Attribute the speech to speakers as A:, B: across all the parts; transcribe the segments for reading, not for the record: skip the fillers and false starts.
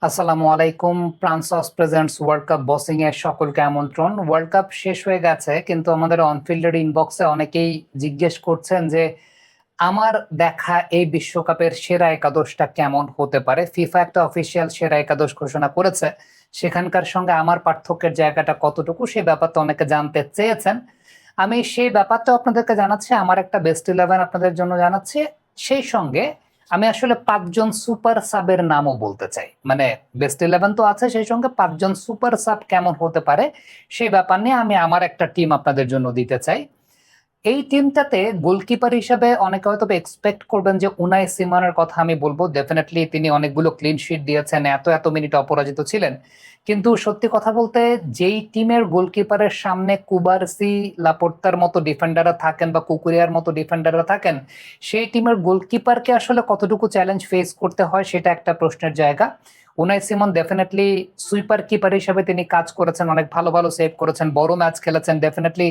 A: আসসালামু আলাইকুম। প্রান্সস presents world cup বসিং এর সকলকে আমন্ত্রণ। ওয়ার্ল্ড কাপ শেষ হয়ে গেছে, কিন্তু আমাদের অনফিল্ডের ইনবক্সে অনেকেই জিজ্ঞেস করছেন যে আমার দেখা এই বিশ্বকাপের সেরা একাদশটা কেমন হতে পারে। ফিফা একটা অফিসিয়াল সেরা একাদশ ঘোষণা করেছে, সেখানকার সঙ্গে আমার পার্থক্যের জায়গাটা কতটুকু সেই ব্যাপারটা অনেকে জানতে চেয়েছেন। আমি সেই ব্যাপারটা আপনাদেরকে জানাচ্ছি, আমার একটা বেস্ট ইলেভেন আপনাদের জন্য জানাচ্ছি। সেই সঙ্গে আমি আসলে 5 জন সুপার সাবের নামও বলতে চাই। মানে বেস্ট ইলেভেন তো আছে, সেই সঙ্গে 5 জন সুপার সাব কেমন হতে পারে সেই ব্যাপার নিয়ে আমি আমার একটা টিম আপনাদের জন্য দিতে চাই। এই টিমটাতে গোলকিপার হিসাবে অনেকে হয়তো এক্সপেক্ট করবেন যে উনাই সিমনের কথা আমি বলবো। ডেফিনেটলি তিনি অনেকগুলো ক্লিন শিট দিয়েছেন, এত এত মিনিট অপরাজিত ছিলেন। কিন্তু সত্যি কথা বলতে, যেই টিমের গোলকিপারের সামনে কুবারসি, লাপোর্তার মতো ডিফেন্ডাররা থাকেন বা কুকুরিয়ার মতো ডিফেন্ডাররা থাকেন, সেই টিমের গোলকিপারকে আসলে কতটুকু চ্যালেঞ্জ ফেস করতে হয় সেটা একটা প্রশ্নের জায়গা। Unai Simon definitely sweeper keeper হিসেবে তিনি কাজ করেছেন, অনেক ভালো ভালো সেভ করেছেন, বড় ম্যাচ খেলেছেন। Definitely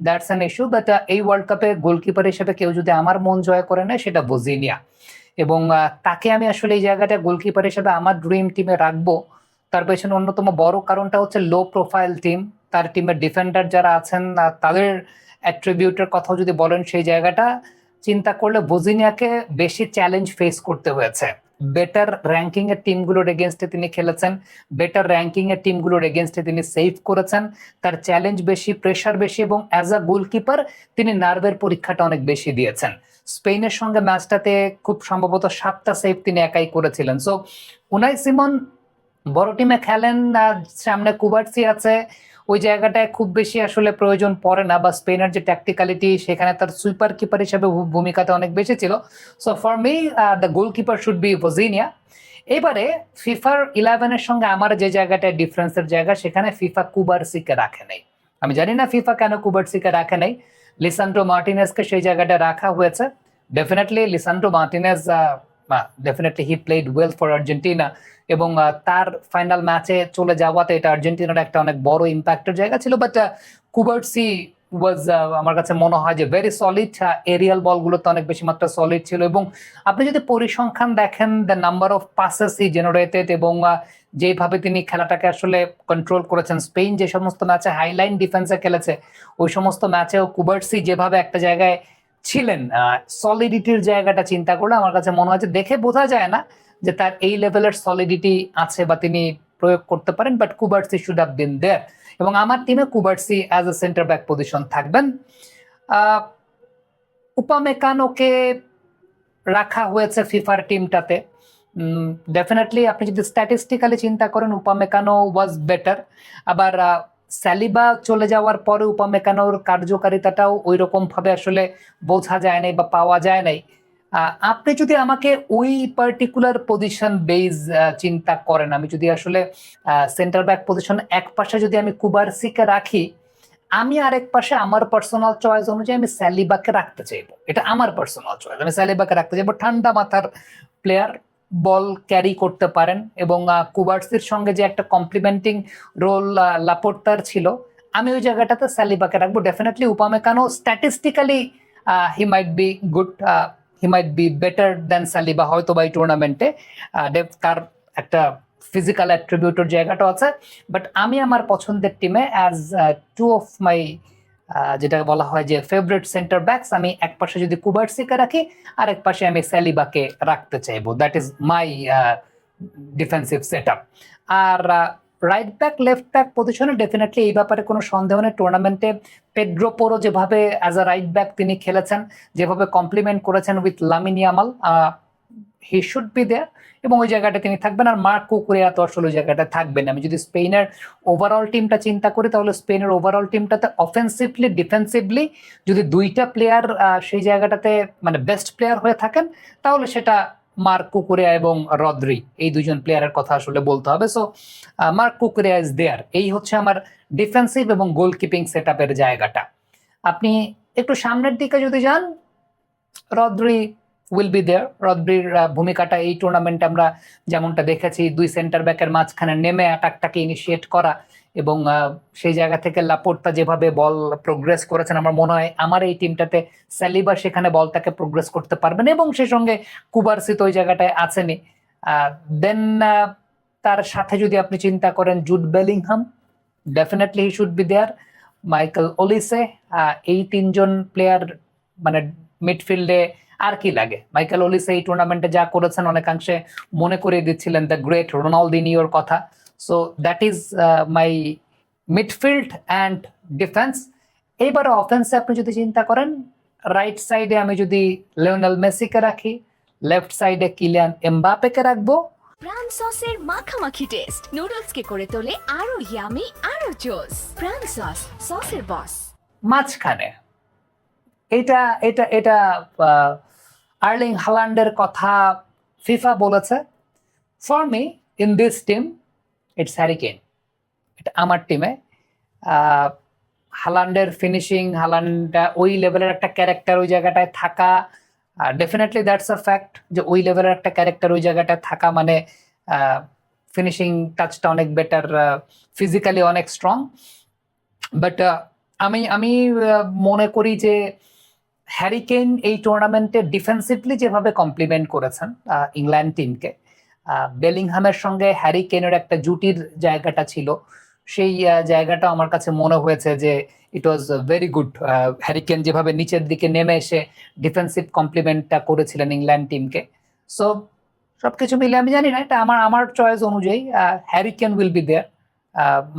A: that's an issue. But এই ওয়ার্ল্ড কাপে গোলকিপার হিসেবে কেউ যদি আমার মন জয় করে নেয় সেটা বোজিনিয়া। এবং তাকে আমি আসলে এই জায়গাটা গোলকিপার হিসেবে আমার ড্রিম টিমে রাখবো। তার পেছনে অন্যতম বড় কারণটা হচ্ছে লো প্রোফাইল টিম। তার টিমের ডিফেন্ডার যারা আছেন তাদের অ্যাট্রিবিউটের কথাও যদি বলেন, সেই জায়গাটা চিন্তা করলে বোজিনিয়াকে বেশি চ্যালেঞ্জ ফেস করতে হয়েছে। বেটার র্যাঙ্কিং এর টিমগুলোর এগেনস্টে তিনি খেলেছেন, বেটার র্যাঙ্কিং এর টিমগুলোর এগেনস্টে তিনি সেভ করেছেন। তার চ্যালেঞ্জ বেশি, প্রেশার বেশি, এবং অ্যাজ আ গোলকিপার তিনি নার্ভের পরীক্ষাটা অনেক বেশি দিয়েছেন। স্পেনের সঙ্গে ম্যাচটাতে খুব সম্ভবত 7টা সেভ তিনি একাই করেছিলেন। সো উনাই সিমন বড় টিমে খেলেন, সামনে কুবার্সি আছে, ওই জায়গাটায় খুব বেশি আসলে প্রয়োজন পড়ে না। বা স্পেনের যে ট্যাকটিক্যালিটি, সেখানে তার সুইপার কিপার হিসেবে ভূমিকাটা অনেক বেশি ছিল। So for me the goalkeeper should be ভজিনিয়া। এবারে ফিফার 11-এর সঙ্গে আমার যে জায়গাটায় ডিফারেন্সের জায়গা, সেখানে ফিফা কুবার্সিকে রাখে নাই। আমি জানি না ফিফা কেন কুবার্সিকে রাখে নাই। লিসান্ড্রো মার্টিনেজকে সেই জায়গাটা রাখা হয়েছে। Definitely Lisandro Martinez, definitely he played well for Argentina, এবং তার ফাইনাল ম্যাচে চলে যাওয়াতে এটা আর্জেন্টিনার একটা অনেক বড় ইম্প্যাক্টের জায়গা ছিল। বাট কুবার্সি ওয়াজ, আমার কাছে মনে হয় যে ভেরি সলিড। এরিয়াল বলগুলোতে অনেক বেশি মাত্রা সলিড ছিল, এবং আপনি যদি পরিসংখ্যান দেখেন, the number of passes he generated, এবং যেভাবে তিনি খেলাটাকে আসলে কন্ট্রোল করেছেন। স্পেন যে সমস্ত ম্যাচে হাইলাইন ডিফেন্সে খেলেছে, ওই সমস্ত ম্যাচেও কুবার্সি যেভাবে একটা জায়গায় ছিলেন, সলিডিটির জায়গাটা চিন্তা করলে আমার কাছে মনে হয় যে দেখে বোঝা যায় না যে তার এই লেভেলের সলিডিটি আছে বা তিনি প্রয়োগ করতে পারেন। But Cubarsi should have been there, এবং আমার টিমে Cubarsi as a centre back position থাকবেন। উপামেকানোকে রাখা হয়েছে ফিফার টিমটাতে। ডেফিনেটলি আপনি যদি স্ট্যাটিস্টিক্যালি চিন্তা করেন, উপামেকানো ওয়াজ বেটার। আবার স্যালিবা চলে যাওয়ার পরে উপামেকানোর কার্যকারিতাটাও ওই রকম ভাবে আসলে বোঝা যায় নাই বা পাওয়া যায় নাই। আপনি যদি আমাকে ওই পার্টিকুলার পজিশন বেজ চিন্তা করেন, আমি যদি আসলে সেন্টার ব্যাক পজিশন এক পাশে যদি আমি কুবারসিকে রাখি, আমি আরেক পাশে আমার পার্সোনাল চয়েস অনুযায়ী আমি স্যালিবাকে রাখতে চাইবো। এটা আমার পার্সোনাল চয়েস, আমি স্যালিবাকে রাখতে চাইবো। ঠান্ডা মাথার প্লেয়ার, বল ক্যারি করতে পারেন, এবং কুবার্সির সঙ্গে যে একটা কমপ্লিমেন্টিং রোল লাপোর্তার ছিল, আমি ওই জায়গাটাতে স্যালিবাকে রাখবো। Definitely Upamecano statistically he might be good, he might be better then Saliba হয়তো বা এই টুর্নামেন্টে। তার একটা ফিজিক্যাল অ্যাট্রিবিউটের জায়গাটা আছে। বাট আমি আমার পছন্দের টিমে অ্যাজ টু অফ মাই, যেটা বলা হয় যে ফেভারিট সেন্টার ব্যাকস, আমি এক পাশে যদি কুবার্সিকে রাখি, আর এক পাশে আমি সালিবাকে রাখতে চাইবো। That is my defensive set up. আর রাইট ব্যাক, লেফট ব্যাক পজিশনে ডেফিনেটলি এই ব্যাপারে কোনো সন্দেহ নেই। টুর্নামেন্টে পেড্রো পোরো যেভাবে অ্যাজ আ রাইট ব্যাক তিনি খেলেছেন, যেভাবে কমপ্লিমেন্ট করেছেন with Lamine Yamal, he should be there, এবং ওই জায়গাটা তিনি থাকবেন। আর মার্ক কুকুরিয়া তো আসলে ওই জায়গাটা থাকবেন। আমি যদি স্পেনের ওভারঅল টিমটা চিন্তা করি, তাহলে স্পেনের ওভারঅল টিমটাতে অফেন্সিভলি, ডিফেন্সিভলি যদি দুইটা প্লেয়ার সেই জায়গাটাতে মানে বেস্ট প্লেয়ার হয়ে থাকেন, তাহলে সেটা মার্ক কুকুরিয়া এবং রদ্রি, এই দুজন প্লেয়ারের কথা আসলে বলতে হবে। So mark কুকুরিয়া is there. এই হচ্ছে আমার ডিফেন্সিভ এবং গোলকিপিং সেট আপের জায়গাটা। আপনি একটু সামনের দিকে যদি যান, রদ্রি উইল বি দেয়ার। রদ্রির ভূমিকাটা এই টুর্নামেন্টে আমরা যেমনটা দেখেছি, দুই সেন্টার ব্যাকের মাঝখানে নেমে অ্যাটাকটাকে ইনিশিয়েট করা, এবং সেই জায়গা থেকে লাপোর্তা যেভাবে বল প্রোগ্রেস করেছেন, আমার মনে হয় আমার এই টিমটাতে সালিবা সেখানে বলটাকে প্রোগ্রেস করতে পারবেন, এবং সেই সঙ্গে কুবারসি তো ওই জায়গাটায় আছেনই। দেন তার সাথে যদি আপনি চিন্তা করেন Jude Bellingham, definitely he should be there, Michael Olise, এই তিনজন প্লেয়ার মানে মিডফিল্ডে আর কি লাগে। মাইকেল ওলিসে এই টুর্নামেন্টে যা করেছেন অনেকাংশে মনে করিয়ে দিচ্ছিলেন দ্য গ্রেট রোনালদিনিওর কথা। So that is my midfield and defence. এইবারে অফেন্সে আপনি যদি চিন্তা করেন, রাইট সাইডে আমি যদি লিওনেল মেসিকে রাখি, লেফট সাইডে কিলিয়ান এমবাপেকে রাখবো।
B: প্রাণ সসের মাখামাখি টেস্ট নুডলসকে করে তোলে আরো ইয়ামি আরো জোস। প্রাণ সস, সসের বস।
A: মাঝখানে এটা এটা এটা আর্লিং হালান্ডের কথা ফিফা বলেছে। For me in this team it's Harry Kane. এটা আমার টিমে হালান্ডের ফিনিশিং, হালান্ড ওই লেভেলের একটা ক্যারেক্টার ওই জায়গাটায় থাকা, ডেফিনেটলি দ্যাটস আ ফ্যাক্ট যে ওই লেভেলের একটা ক্যারেক্টার ওই জায়গাটায় থাকা মানে ফিনিশিং টাচটা অনেক বেটার, ফিজিক্যালি অনেক স্ট্রং। বাট আমি আমি মনে করি যে হ্যারি কেইন এই টুর্নামেন্টে ডিফেন্সিভলি যেভাবে কমপ্লিমেন্ট করেছেন ইংল্যান্ড টিমকে, বেলিংহামের সঙ্গে হ্যারি কেইনের একটা জুটির জায়গাটা ছিল, সেই জায়গাটা আমার কাছে মনে হয়েছে যে it was very good. Harry Kane যেভাবে নিচের দিকে নেমে এসে ডিফেন্সিভ কমপ্লিমেন্টটা করেছিলেন ইংল্যান্ড টিমকে। সো সবকিছু মিলে আমি জানি না, এটা আমার চয়েস অনুযায়ী Harry Kane will be there.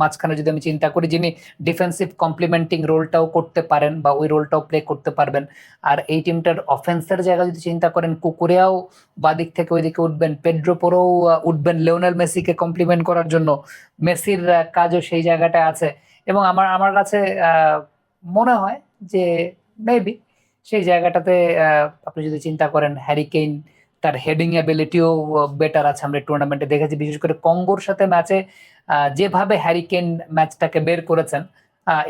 A: মাঝখানে যদি আমি চিন্তা করি যিনি ডিফেন্সিভ কমপ্লিমেন্টিং রোলটাও করতে পারেন বা ওই রোলটাও প্লে করতে পারবেন। আর এই টিমটার অফেন্সের জায়গা যদি চিন্তা করেন, কুকুরেও বাদিক থেকে ওইদিকে উঠবেন, পেড্রো পোরোও উঠবেন লিওনেল মেসিকে কমপ্লিমেন্ট করার জন্য, মেসির কাজও সেই জায়গাটায় আছে। এবং আমার কাছে মনে হয় যে মেবি সেই জায়গাটাতে আপনি যদি চিন্তা করেন হ্যারি কেইন তার হেডিং অ্যাবিলিটিও বেটার আছে। আমরা টুর্নামেন্টে দেখেছি বিশেষ করে কঙ্গোর সাথে ম্যাচে যেভাবে হ্যারি কেইন ম্যাচটাকে বের করেছেন,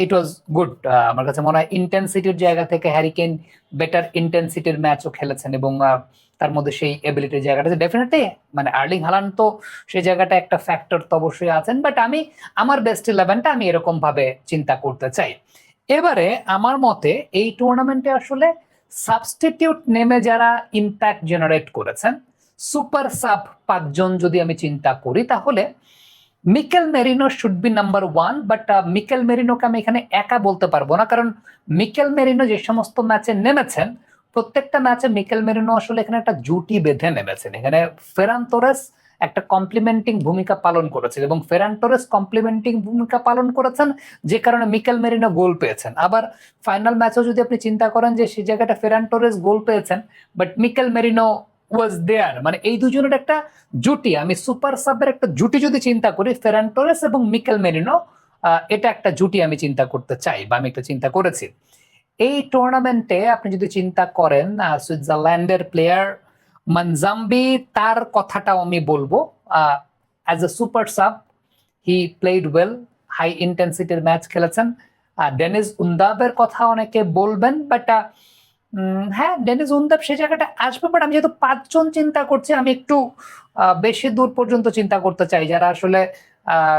A: ইট ওয়াজ গুড। আমার কাছে মনে হয় ইন্টেন্সিটির জায়গা থেকে হ্যারি কেইন বেটার ইন্টেন্সিটির ম্যাচও খেলেছেন এবং তার মধ্যে সেই এবিলিটির জায়গাটা ডেফিনেটলি মানে আর্লিং হালান্ড তো সেই জায়গাটা একটা ফ্যাক্টর তো অবশ্যই আছেন। বাট আমি আমার বেস্ট 11টা আমি এরকম ভাবে চিন্তা করতে চাই। এবারে আমার মতে এই টুর্নামেন্টে আসলে সাবস্টিটিউট নেমে যারা ইম্প্যাক্ট জেনারেট করেছেন, সুপার সাব 5 জন যদি আমি চিন্তা করি, তাহলে Mikel Merino should be number 1। But Mikel মেরিনোকে আমি এখানে একা বলতে পারবো না, কারণ মিকেল মেরিনো যে সমস্ত ম্যাচে নেমেছেন প্রত্যেকটা ম্যাচে মিকেল মেরিনো আসলে এখানে একটা জুটি বেঁধে নেমেছেন। এখানে ফেরান তোরেস একটা কমপ্লিমেন্টিং ভূমিকা পালন করেছেন এবং ফেরান তোরেস কমপ্লিমেন্টিং ভূমিকা পালন করেছেন যে কারণে মিকেল মেরিনো গোল পেয়েছেন। আবার ফাইনাল ম্যাচেও যদি আপনি চিন্তা করেন যে সেই জায়গাটা ফেরান তোরেস গোল পেয়েছেন বাট মিকেল মেরিনো ওয়াজ দেয়ার, মানে এই দুজনের একটা জুটি, আমি সুপার সাবের একটা জুটি যদি চিন্তা করি ফেরান তোরেস এবং মিকেল মেরিনো, এটা একটা জুটি আমি চিন্তা করতে চাই বা আমি একটা চিন্তা করেছি। এই টুর্নামেন্টে আপনি যদি চিন্তা করেন সুইজারল্যান্ডের প্লেয়ার মানজাম্বি, তার কথাটাও আমি বলবো। As a super sub he played well, high ইন্টেন্সিটির ম্যাচ খেলেছেন। ডেনিস উন্দাবের কথা অনেকে বলবেন, বাট হ্যাঁ ডেনিস উন্দাব সে জায়গাটা আসবে। বাট আমি যেহেতু 5 জন চিন্তা করছি, আমি একটু বেশি দূর পর্যন্ত চিন্তা করতে চাই, যারা আসলে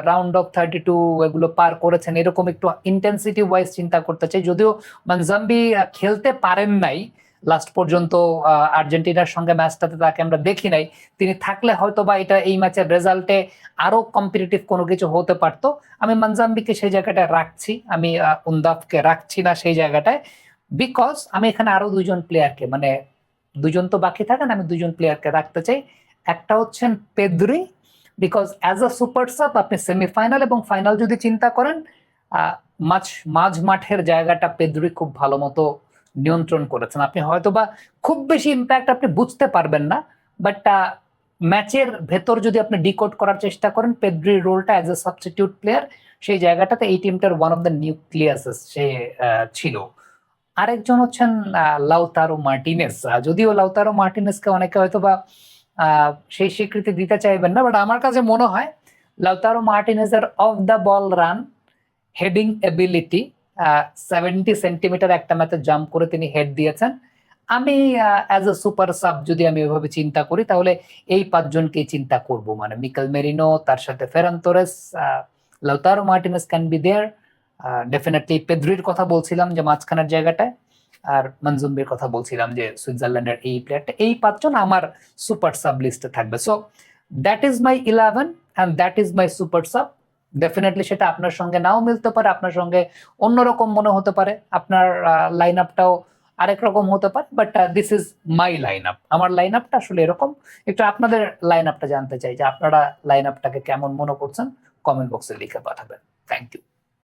A: রাউন্ড অফ 32 এগুলো পার করেছেন, এরকম একটু ইন্টেন্সিটি ওয়াইজ চিন্তা করতে চাই। যদিও মানজাম্বি খেলতে পারেন নাই লাস্ট পর্যন্ত, আর্জেন্টিনার সঙ্গে ম্যাচটাতে তাকে আমরা দেখি নাই, তিনি থাকলে হয়তো বা এটা এই ম্যাচের রেজাল্টে আরো কম্পিটিটিভ কোনো কিছু হতে পারতো। আমি মানজাম্বিকে সেই জায়গাটায় রাখছি, আমি উন্দাফকে রাখছি না সেই জায়গাটায়, বিকজ আমি এখানে আরো 2 জন প্লেয়ারকে, মানে 2 জন তো বাকি থাকেন, আমি 2 জন প্লেয়ারকে রাখতে চাই। একটা হচ্ছেন Pedri, because as a super sub আপনি সেমিফাইনাল এবং ফাইনাল যদি চিন্তা করেন, মাঝ মাঠের জায়গাটা পেদ্রি খুব ভালো মতো নিয়ন্ত্রণ করেছেন। আপনি হয়তোবা খুব বেশি ইম্প্যাক্ট আপনি বুঝতে পারবেন না, বাট ম্যাচের ভেতর যদি আপনি ডিকোড করার চেষ্টা করেন পেদ্রির রোলটা অ্যাজ এ সাবস্টিটিউট প্লেয়ার, সেই জায়গাটাতে এই টিমটার ওয়ান অফ দ্য নিউক্লিয়াসেস সে ছিল। আরেকজন হচ্ছেন লাউতারো মার্টিনেস। যদিও লাউতারো মার্টিনেসকে অনেকে হয়তোবা সেই স্বীকৃতি দিতে চাইবেন না, বাট আমার কাছে মনে হয় লাউতারো মার্টিনেজের off the ball run, heading ability, 70 centimetre একটা ম্যাচে জাম্প করে তিনি হেড দিয়েছেন। আমি অ্যাজ এ সুপার সাব যদি আমি ওইভাবে চিন্তা করি তাহলে এই 5 জনকেই চিন্তা করব, মানে মিকেল মেরিনো, তার সাথে Ferran Torres, Lautaro Martinez can be there, definitely পেদ্রির কথা বলছিলাম যে মাঝখানের জায়গাটায়, আর মনজুম্বির কথা বলছিলাম যে সুইজারল্যান্ডের এই প্লেয়ারটা। এই 5 জন আমার সুপার সাব লিস্টে থাকবে। So that is my 11 and that is my super sub. Definitely সেটা আপনার সঙ্গে নাও মিলতে পারে, আপনার সঙ্গে অন্যরকম মনে হতে পারে, আপনার লাইন আপটাও আরেক রকম হতে পারে, but this is my line up. আমার লাইন আপটা আসলে এরকম। একটু আপনাদের লাইন আপটা জানতে চাই যে আপনারা লাইন আপটাকে কেমন মনে করছেন, কমেন্ট বক্সে লিখে পাঠাবেন। Thank you.